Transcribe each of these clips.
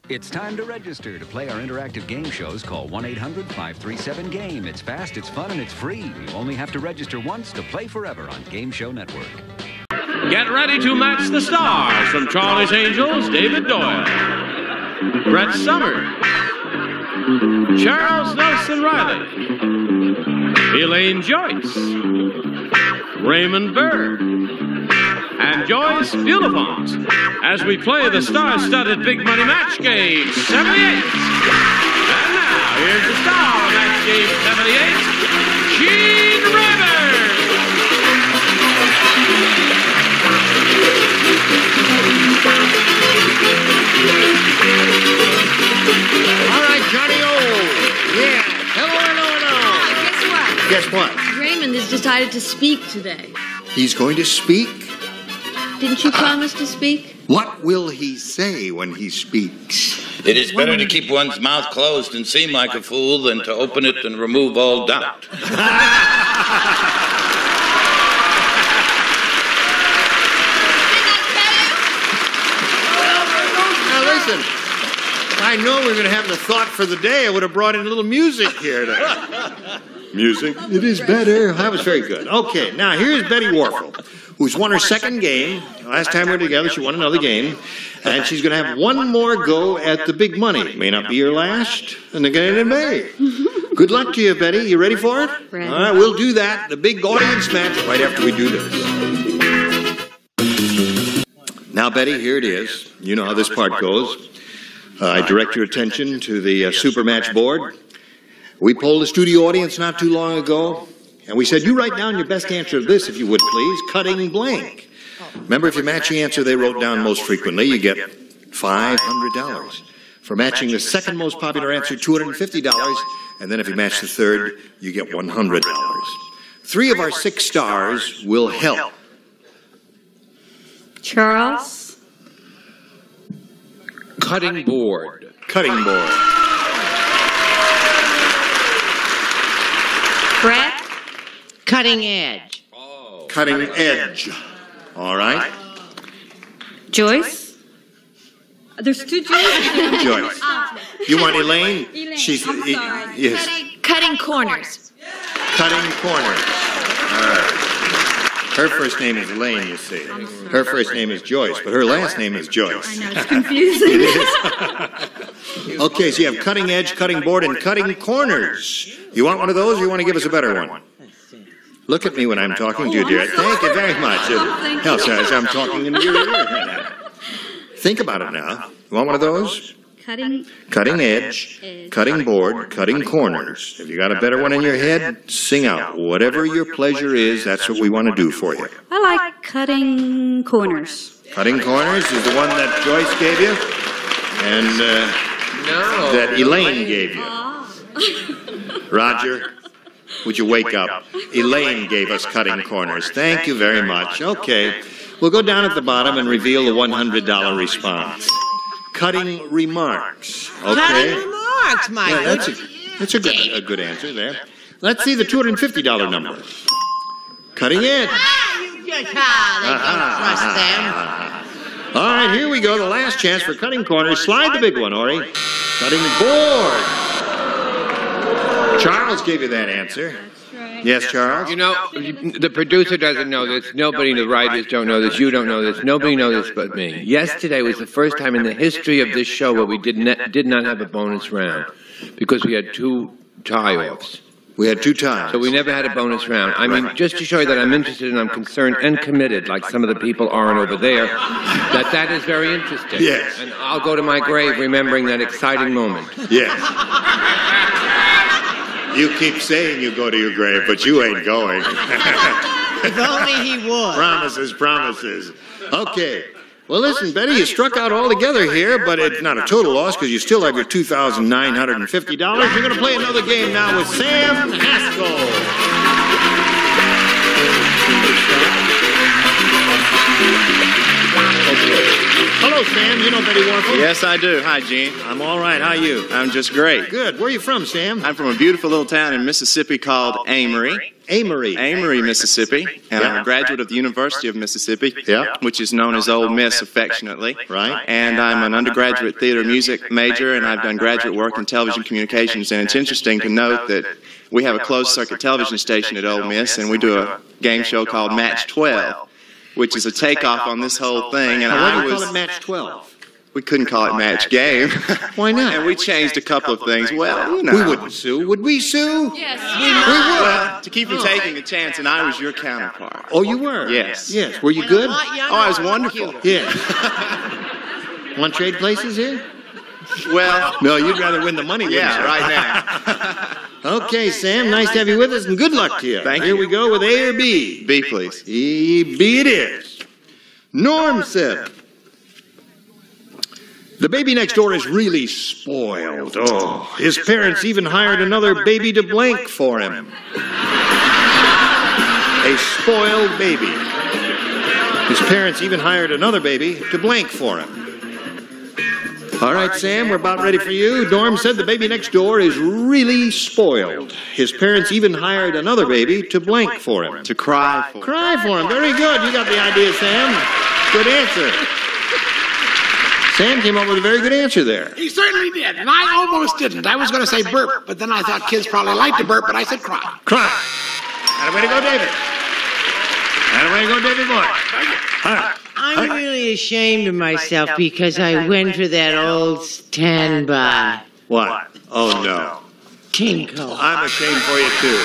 It's time to register to play our interactive game shows. Call 1-800-537-GAME. It's fast, it's fun, and it's free. You only have to register once to play forever on Game Show Network. Get ready to match the stars from Charlie's Angels, David Doyle, Brett Summers, Charles Nelson Riley, Elaine Joyce, Raymond Bird, and Joyce Bulifant as we play the star-studded Big Money Match Game 78. And now, here's the star of Match Game 78, Gene Rayburn. All right, Johnny O. Yeah. Hello. Guess what? Raymond has decided to speak today. He's going to speak? Didn't you promise to speak? What will he say when he speaks? It is better to keep one's mouth closed and seem like a fool than to open it and remove all doubt. Now listen, if I know we were going to have the thought for the day, I would have brought in a little music here. Music? It is better. That was very good. Okay, now here's Betty Warfel, who's won her second game. Last time we were together, she won another game. And she's going to have one more go at the big money. May not be your last, and again in May. Good luck to you, Betty. You ready for it? Ready. All right, we'll do that, the big audience match, right after we do this. Now, Betty, here it is. You know how this part goes. I direct your attention to the Super Match board. We polled the studio audience not too long ago, and we said, you write down your best answer to this, if you would, please. Cutting blank. Remember, if you match the answer they wrote down most frequently, you get $500. For matching the second most popular answer, $250. And then if you match the third, you get $100. 3 of our 6 stars will help. Charles? Cutting board. Cutting board. Brett? Cutting edge. Cutting edge. All right. Joyce? There's 2 Joyces. Joyce. You want Elaine? Elaine, She's I'm sorry. yes. Cutting corners. Cutting corners. All right. Her first name is Elaine, you see. Her first name is Joyce, but her last name is Joyce. I know, it's confusing. It is. Okay, so you have cutting edge, cutting board, and cutting corners. You want one of those, or you want to give us a better one? Look at me when I'm talking to you, dear. Thank you very much. It helps as I'm talking into your ear. Think about it now. You want one of those? Cutting edge, cutting board, cutting corners. If you got a better one in your head, sing out. Whatever your pleasure is, that's what we want to do for you. I like cutting corners. Cutting corners is the one that Joyce gave you, and that Elaine gave you. Roger, would you wake up? Elaine gave us cutting corners. Thank you very much. Okay, we'll go down at the bottom and reveal the $100 response. Cutting remarks. Okay. Cutting remarks, Michael. Yeah, that's a good answer there. Let's see the $250 number. Cutting edge. They don't trust them. All right, here we go. The last chance for cutting corners. Slide the big one, Ori. Cutting board. Charles gave you that answer. Yes, Charles? You know, the producer doesn't know this. Nobody in the writers don't know this. You don't know this. Nobody knows this but me. Yesterday was the first time in the history of this show where we did not have a bonus round because we had 2 tie-offs. We had 2 ties. So we never had a bonus round. I mean, just to show you that I'm interested and I'm concerned and committed, like some of the people aren't over there, that is very interesting. Yes. And I'll go to my grave remembering that exciting moment. Yes. You keep saying you go to your grave, but you ain't going. If only he would. Promises, promises. Okay. Well, listen, Betty, you struck out altogether here, but it's not a total loss because you still have your $2,950. You're going to play another game now with Sam Haskell. Hello, Sam. You know Betty Warfel? Yes, I do. Hi, Gene. I'm all right. How are you? I'm just great. Good. Where are you from, Sam? I'm from a beautiful little town in Mississippi called Amory. Amory. Mississippi, and Yeah. I'm a graduate of the University of Mississippi, Yeah. which is known as Ole Miss affectionately. Right. And I'm an undergraduate theater music major, and I've done graduate work in television communications. And it's interesting to note that we have a closed-circuit television station at Ole Miss, and we do a game show called Match 12, which is a takeoff on this whole thing. And Why do I you call was, it Match 12? we couldn't call it Match Game. Why not? And we changed a couple of things. Well, you know. We wouldn't sue. Would we sue? Yes. Well, to keep from taking a chance, and I was your counterpart. Oh, you were? Yes. Yes. Were you good? Oh, I was wonderful. Yes. Want to trade places here? Well, No, you'd rather win the money, wouldn't yeah, you? right now. Okay, Sam, nice to have you with us, and good luck to you. Thank Here you. we go with A or B. B, please. B it is. Norm said, the baby next door is really spoiled. Oh, his parents even hired another baby to blank for him. A spoiled baby. His parents even hired another baby to blank for him. All right, Sam, we're about ready for you. Norm said the baby next door is really spoiled. His parents even hired another baby to blank for him. To cry for. Cry for him. Very good. You got the idea, Sam. Good answer. Sam came up with a very good answer there. He certainly did, and I almost didn't. I was going to say burp, but then I thought kids probably like to burp, but I said cry. Cry. And way to go, David. And way to go, David Moore. All right. I'm really ashamed of myself because I went for that old standby. What? Oh, no. Tinkle. I'm ashamed for you, too.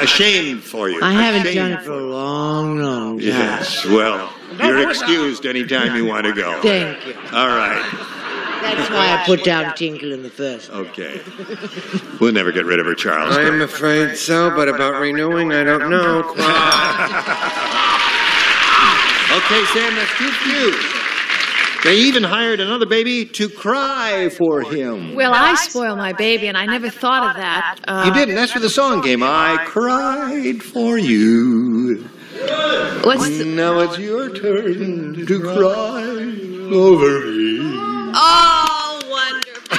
Ashamed for you. I haven't Ashamed done it for a long, long time. Yes, well, you're excused anytime you want to go. Thank you. All right. That's why I put down Tinkle in the first. Okay. We'll never get rid of her, Charles. I'm afraid so, but about renewing, I don't know. Okay, Sam, that's too few. They even hired another baby to cry for him. Well, I spoil my baby, and I never thought of that. You didn't. That's where the song came. I cried for you. What's the... Now it's your turn to cry over me. Oh, wonderful.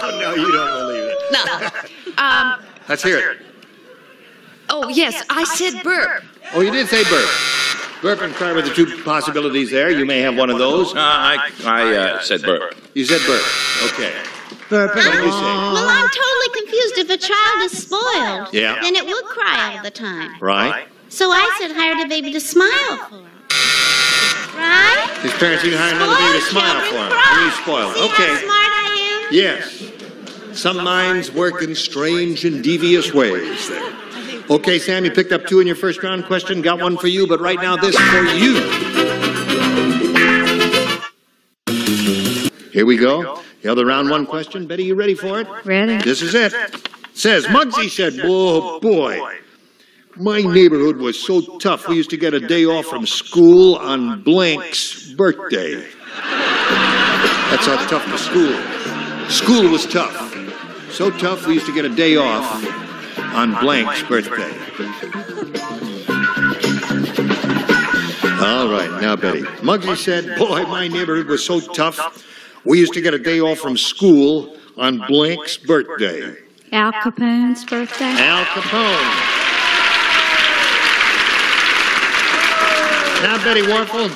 Oh, no, you don't believe it. No. Let's hear it. Oh, yes, I said burp. Oh, you did say burp. Burp and cry were the two possibilities there. You may have one of those. I said burp. You said burp. Okay. Burp What did you say? Well, I'm totally confused. If a child is spoiled, Yeah. then it would cry all the time. Right? So I said hired a baby to smile for him. Right? His parents even hired another baby to smile for him. Really spoiled. See Okay. how smart I am? Yes. Some minds work in strange and devious ways there. Okay, Sam, you picked up 2 in your first round question. Got one for you, but right now this for you. Here we go. The other round 1 question. Betty, you ready for it? Ready? This is it. Says, Muggsy said, oh, boy, my neighborhood was so tough. We used to get a day off from school on Blank's birthday. That's how tough the school was tough. So tough, we used to get a day off on Blank's birthday. All right, now, Betty. Muggsy said, boy, my neighborhood was so tough. We used to get a day off from school on Blank's birthday. Al Capone's birthday. Al Capone. Now, Betty Warfel,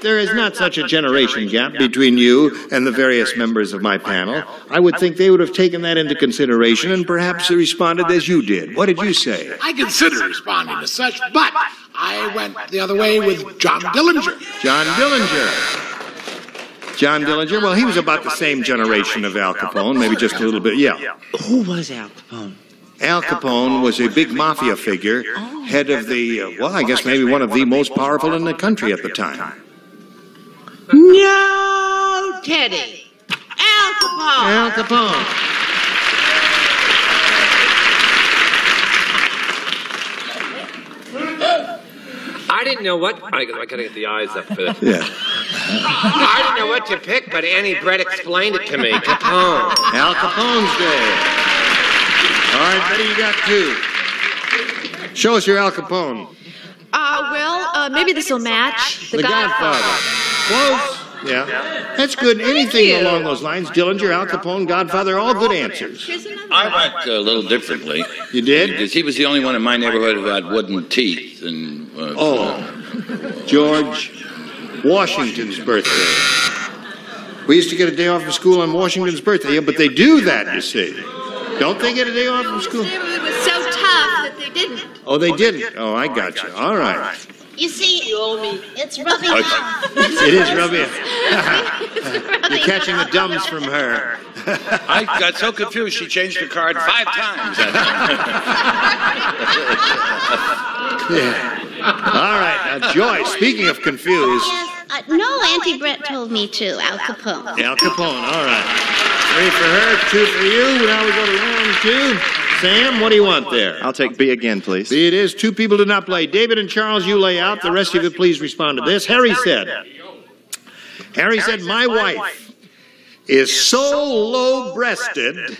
there is not such a generation gap between you and the various members of my panel. I would think they would have taken that into consideration and perhaps responded as you did. What did you say? I considered responding as such, but I went the other way with John Dillinger. John Dillinger. John Dillinger, well, he was about the same generation of Al Capone, maybe just a little bit, yeah. Who was Al Capone? Al Capone was a big mafia figure, head of the, well, I guess maybe one of the most powerful in the country at the time. No, Teddy. Al Capone. Al Capone. I didn't know what. I gotta get the eyes up for this. Yeah. I didn't know what to pick, but Annie Brett explained it to me. Capone. Al Capone's Day. All right, Betty, you got 2. Show us your Al Capone. Maybe this will match. The Godfather. Close. Yeah. That's good. Anything along those lines. Dillinger, Al Capone, Godfather, all good answers. I went a little differently. You did? Because he was the only one in my neighborhood who had wooden teeth. And George Washington's birthday. We used to get a day off from school on Washington's birthday, but they do that, you see. Don't they get a day off from school? It was so tough that they didn't. Oh, they didn't? Oh, I got you. All right. You see, it's rubbing off. It is rubbing. You're catching the dumbs from her. I got so confused, she changed the card 5 times. Yeah. All right. Now, Joyce, speaking of confused. Yes, no, Auntie Brett told me to, Al Capone. Al Capone, all right. 3 for her, 2 for you. Now we go to round 2. Sam, what do you want there? I'll take B again, please. B it is. 2 people did not play. David and Charles, you lay out. The rest of you, please respond to this. Harry said, my wife is so low-breasted.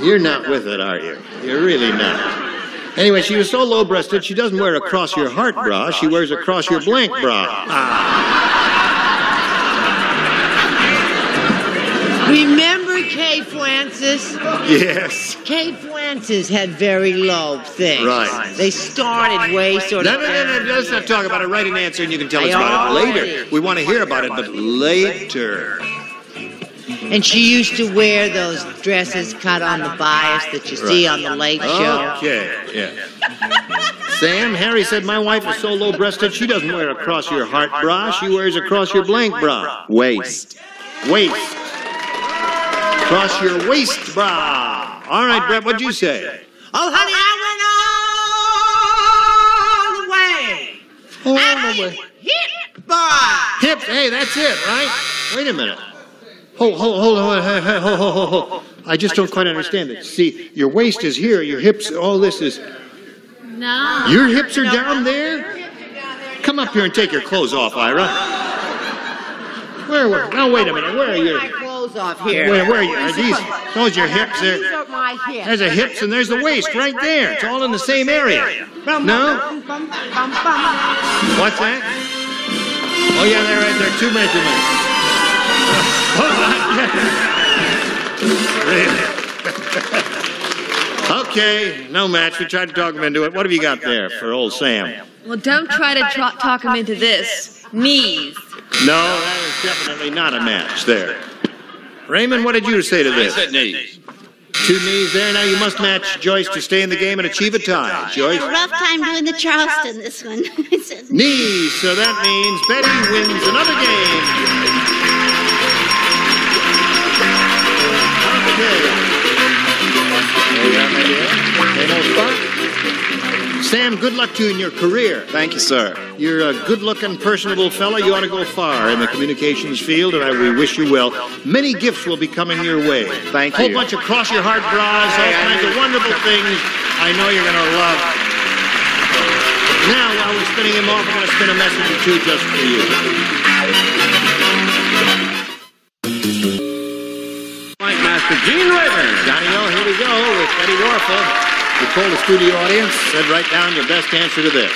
You're not with it, are you? You're really not. Anyway, she was so low-breasted, she doesn't wear a cross-your-heart bra. She wears a cross-your-blank bra. Remember Kay Francis? Yes. Kay Francis had very low things. Right. They started way sort of... No. Let's not talk about it. Write an answer and you can tell us about it later. We want to hear about it, but later. And she used to wear those dresses cut on the bias that you see on the Late Show. Okay, yeah. Sam, Harry said, my wife is so low-breasted, she doesn't wear a cross-your-heart bra. She wears a cross-your-blank bra. Waist. Waist. Cross-your-waist bra. All right, Brett, what'd you say? Oh, honey, I went all the way. All the way. Hip bar. Hips, hey, that's it, right? Wait a minute. Hold on. I just don't quite understand it. See, your waist is here, your hips, all this is... No. Your hips are down there? Come up here and take your clothes off, Ira. Where? Now, wait a minute. Where are you? My clothes off here. Where are you? Are these... Those your hips there? These are my hips. There's the hips and there's the waist right there. It's all in the same area. No? What's that? Oh, yeah, they're right there. 2 measurements. Really? Okay, no match. We tried to talk him into it. What have you got there for old Sam? Well, don't try to talk him into this. Knees. No, that is definitely not a match there. Raymond, what did you say to I this? said knees. 2 knees there. Now you must match Joyce to stay in the game and achieve a tie. Joyce? A rough time doing the Charleston, this one. Knees. So that means Betty wins another game. Okay. There you are, my dear. Same old spot. Sam, good luck to you in your career. Thank you, sir. You're a good-looking, personable fella. You ought to go far in the communications field, and we wish you well. Many gifts will be coming your way. Thank you. A you. whole bunch of cross-your-heart bras, all kinds of wonderful things I know you're going to love. Now, while we're spinning him off, I'm going to spin a message or two just for you. Flight Master Gene Raver. Johnny-O, here we go with Betty Warfel. We told the studio audience, said write down your best answer to this.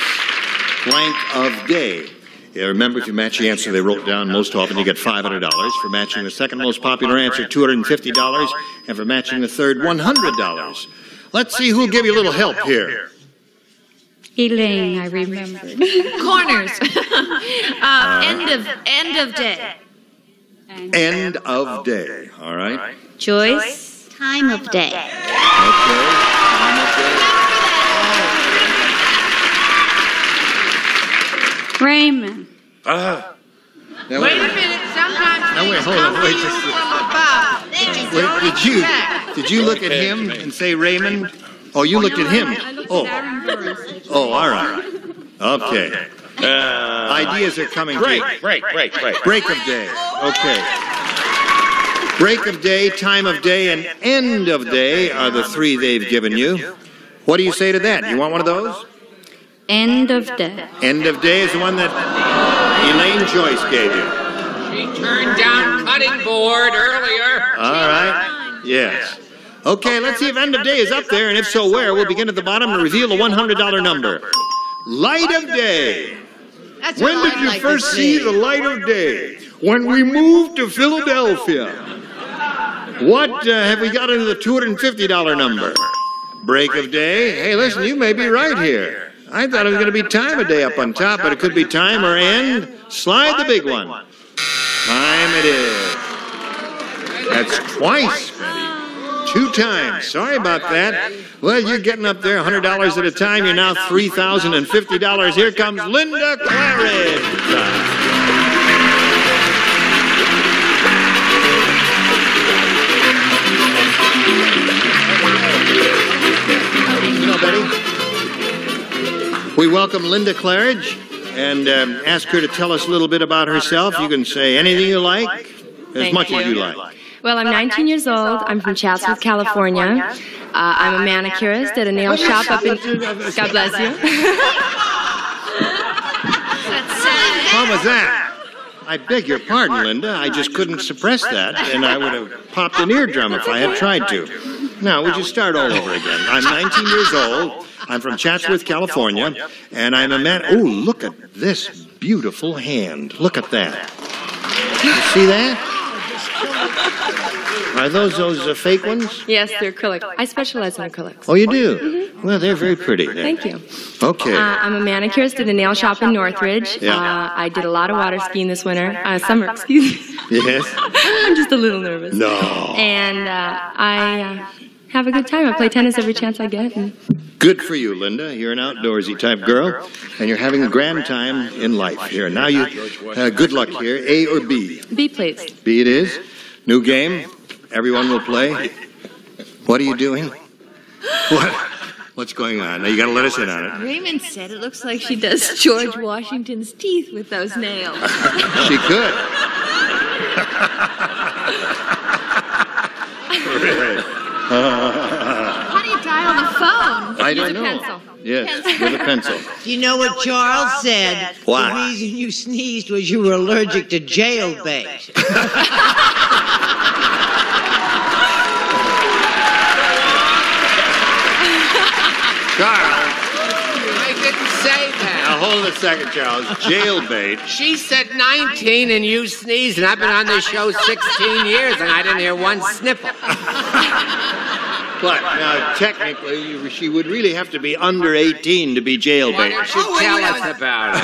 Blank of day. Yeah, remember, if you match the answer they wrote down most often, you get $500. For matching the second most popular answer, $250. And for matching the third, $100. Let's see who'll give you a little help here. Elaine, I remembered. Corners. End of day. End of day. All right. Joyce? Time of day. Okay. Time of day. Raymond. Now, Wait a minute. Sometimes Now, wait, things hold on, come wait to you just a- from above. Wait, did you look at him and say Raymond? Oh, you looked at him. Oh, all right. Okay. Ideas are coming. Break. Break of day. Okay. Break of day, time of day, and end of day are the 3 they've given you. What do you say to that? You want one of those? End of day. End of day is the one that Elaine Joyce gave you. She turned down cutting board earlier. All right. Yes. Okay, let's see if end of day is up there, and if so, where? We'll begin at the bottom and reveal the $100 number. Light of day. That's When all did I'd you like to first see the light of day? When we moved to Philadelphia. What have we got into the $250 number? Break of day? Hey, listen, you may be right here. I thought it was going to be time of day up on top, but it could be time or end. Slide the big one. Time it is. That's twice, Betty. 2 times. Sorry about that. Well, you're getting up there $100 at a time. You're now $3,050. Here comes Linda Claridge. You know, Betty, we welcome Linda Claridge and ask her to tell us a little bit about herself. You can say anything you like, as much as you like. Well, I'm 19 years old. I'm from Chatsworth, California. I'm a manicurist at a nail shop up in... God bless you. How was that? I beg your pardon, Linda. I just couldn't suppress that, and I would have popped an eardrum if I had tried to. Now, would you start all over again? I'm 19 years old. I'm from Chatsworth, California, and I'm a man... Oh, look at this beautiful hand. Look at that. You see that? Are those fake ones? Yes, they're acrylic. I specialize in acrylics. Oh, you do? Well, they're very pretty. Thank you. Okay. I'm a manicurist at a nail shop in Northridge. Yeah. I did a lot of water skiing this summer, excuse me. Yes? I'm just a little nervous. No. And I have a good time. I play tennis every chance I get. Good for you, Linda. You're an outdoorsy type girl, and you're having a grand time in life here. Now, you good luck here. A or B? B, please. B it is. New game. Everyone will play. What are you doing? What? What's going on? Now, you got to let us in on it. Raymond said it looks like she does George Washington's teeth with those nails. She could. How do you dial the phone? I don't know. Pencil. Yes, with a pencil. Do you know what Charles said? What? The reason you sneezed was you were allergic to jailbait. Charles. I didn't say that. Now, hold it a second, Charles. Jailbait. She said 19 and you sneezed, and I've been on this show 16 years and I didn't hear one sniffle. But now, technically, she would really have to be under 18 to be jailbait. Why don't you tell us about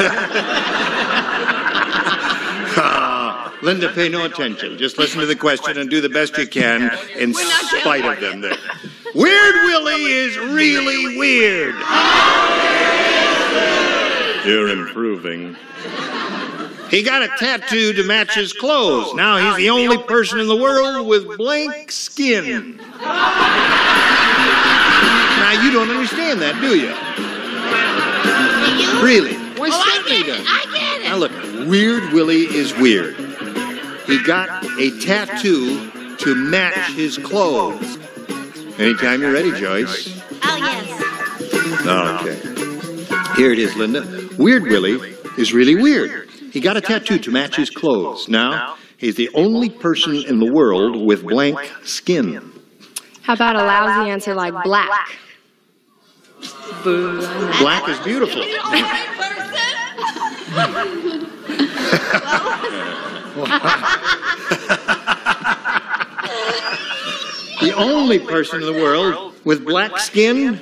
it? Linda, pay no attention. Just listen to the question and do the best you can in spite of them there. Weird Willie is really weird. You're improving. He got a tattoo to match his clothes. Now he's the only person in the world with blank skin. Now you don't understand that, do you? Really? Why certainly don't. I get it. Now look, Weird Willie is weird. He got a tattoo to match his clothes. Anytime you're ready, Joyce. Oh, yes. Okay. Here it is, Linda. Weird Willie is really weird. He got a tattoo to match his clothes. Now, he's the only person in the world with blank skin. How about a lousy answer like black? Boo. Black is beautiful. The only person in the world with black skin?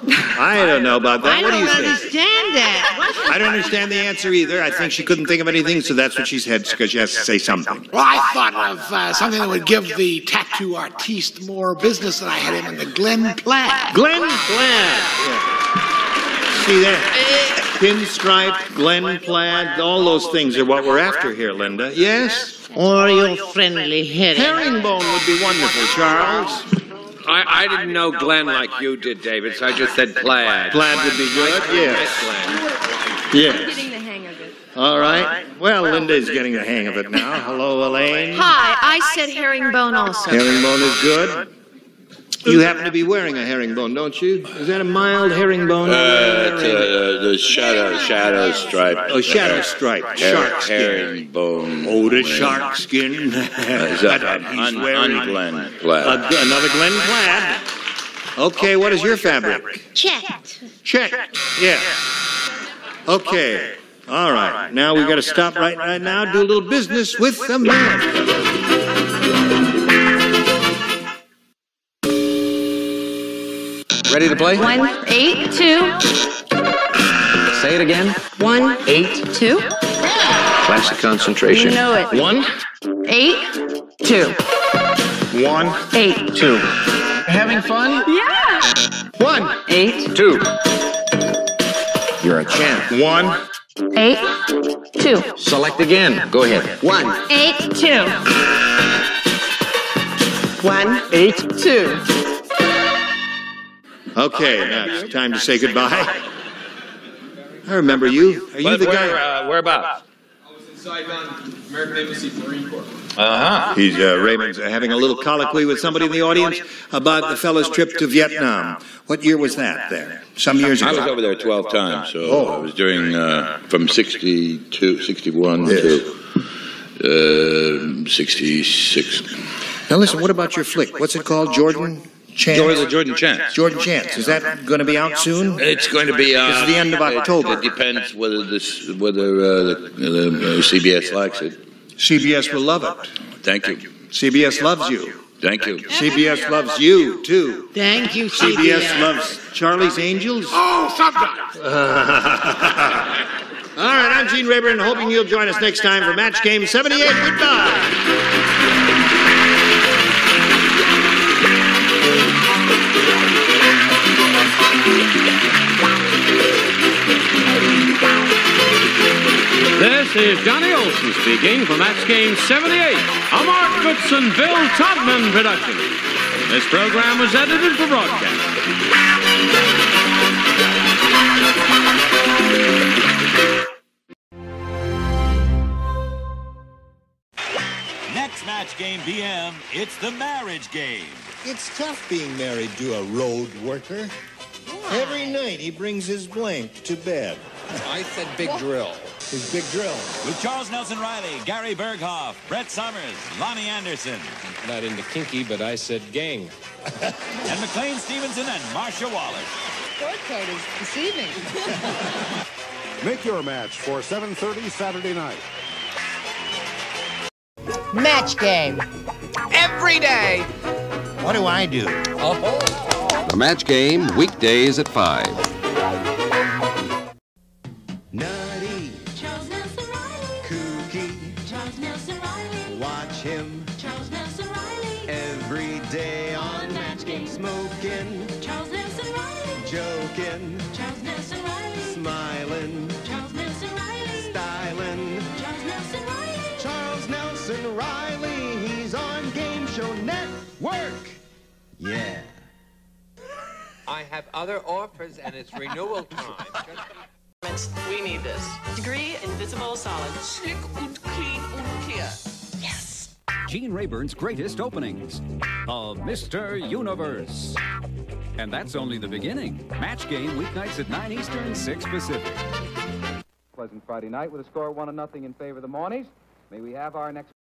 I don't know about that. What do you think? I don't understand that. I don't understand the answer either. I think she couldn't think of anything, so that's what she said, because she has to say something. Well, I thought of something that would give the tattoo artiste more business than I had him in the Glen Plaid. Glen Plaid. Yeah. See that? Pinstripe, Glen Plaid, all those things are what we're after here, Linda. Yes? Or your friendly herringbone would be wonderful, Charles. I didn't know Glenn like you did, David, so I just said plaid. Plaid would be good, yes. I'm getting the hang of it. All right. Well, Linda's getting the hang of it now. Hello, Elaine. Hi, I said herringbone also. Herringbone is good. You happen to be wearing a herringbone, don't you? Is that a mild herringbone? The shadow stripe. Oh, shadow stripe. Shark skin. Herringbone. Oh, the shark skin. He's wearing Glen Plaid. Another Glen Plaid. Okay, what is your fabric? Checked. Checked. Yes. Okay. All right, now we got to stop right now, do a little business with America. Ready to play? 1, 8, 2. Say it again. 1, 8, 2. Classic concentration. You know it. 1, 8, 2. 1, 8. 2. Having fun? Yeah. 1, 8, 2. You're a champ. 1, 8, 2. select again. Go ahead. 1, 8, 2. 1, 8, 2. Okay, now it's time to say goodbye. I remember you. Are you the guy? Whereabouts? I was in Saigon, American Embassy, Marine Corps. He's Raymond's having a little colloquy with somebody in the audience about the fellow's trip to Vietnam. What year was that there? Some years ago. I was over there 12 times, so I was during from 62, 61 to 66. Now listen, what about your flick? What's it called? Jordan Chance? Jordan Chance. Jordan Chance. Is that going to be out soon? It's going to be. It's the end of October. It depends whether the CBS likes it. CBS will love it. Thank you. CBS loves you. Thank you. CBS loves you, too. Thank you, CBS loves Charlie's Angels. Oh, sometimes. All right, I'm Gene Rayburn, hoping you'll join us next time for Match Game 78. Goodbye. This is Johnny Olson speaking for Match Game 78, a Mark Goodson, Bill Todman production. This program was edited for broadcast. Next Match Game PM, it's the marriage game. It's tough being married to a road worker. Every night he brings his blank to bed. I said big drill. His big drill. With Charles Nelson Riley, Gary Berghoff, Brett Summers, Lonnie Anderson. Not into kinky, but I said gang. And McLean Stevenson and Marcia Wallace. Scorecard is deceiving. Make your match for 7:30 Saturday night. Match game. Every day. What do I do? The Match Game, weekdays at 5. Nutty. Charles Nelson Riley. Kooky. Charles Nelson Riley. Watch him. Charles Nelson Riley. Every day on Match Game smoking. Charles Nelson Riley. Joking. Charles Nelson Riley. Smiling. Charles Nelson Riley. Styling. Charles Nelson Riley. Charles Nelson Riley. He's on Game Show Network. Yeah. I have other offers, and it's renewal time. We need this. Degree in visible solid. Slick und clean und clear. Yes. Gene Rayburn's greatest openings. Mr. Universe. And that's only the beginning. Match Game, weeknights at 9 Eastern, 6 Pacific. Pleasant Friday night with a score of 1-0 in favor of the Mourneys. May we have our next